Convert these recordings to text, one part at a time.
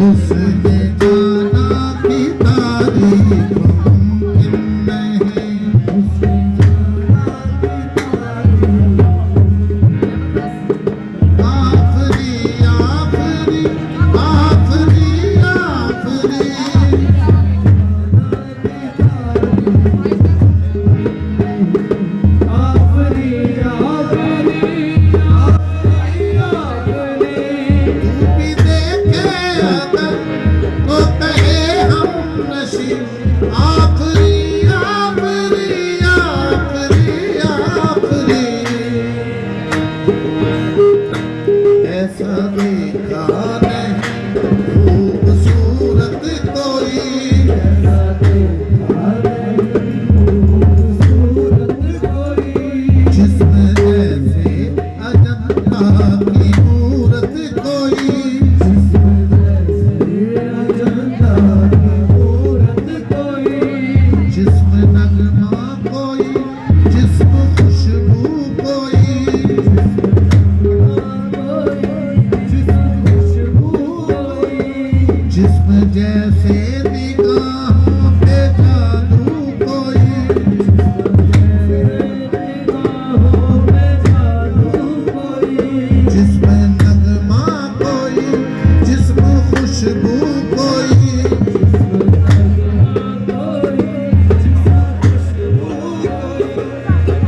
उसने जाना कि तारीफ मुमकिन नहीं, आफरी आफरी आफरी आफरी, तू भी देखे अगर तो कहे हम नशीब, आफरी आफरी आफरी आफरी, ऐसा देखा नहीं खूबसूरत कोई, जिस्म जैसे अजंता की मूरत कोई, जिस्म नगमा कोई, जिस्म खुशबू कोई, जिस्म जैसे निगाहों पे जादू कोई, जिस्म नगमा कोई, जिस्म खुशबू कोई,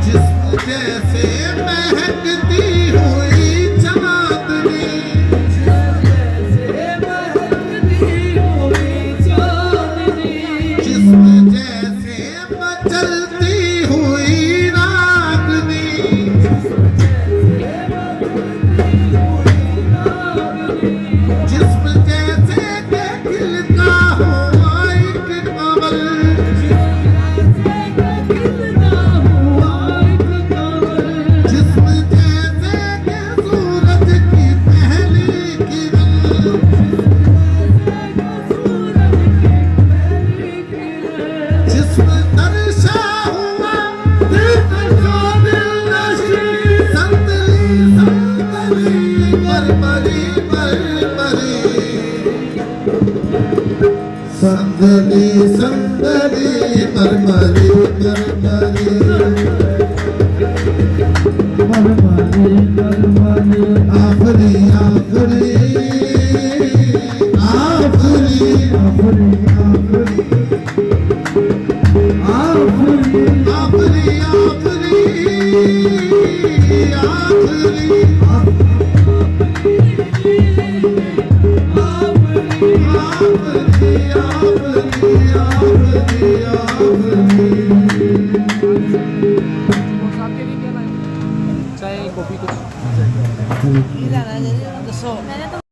जिस्म जैसे महकती हुई चांदनी, जिस्म जैसे मचलती हुई रागनी, जिस्म जैसे के खिलता हुआ एक कमल, जिस्म जैसे के सूरज की पहली किरण, जिस्म तरशा हुआ दिल नशो दिल नशी, संदली संदली मरमरी मरमरी, संदली संदली मरमरी मरमरी, आफरी आफरी आफरी आफरी आफरी आफरी आफरी आफरी आफरी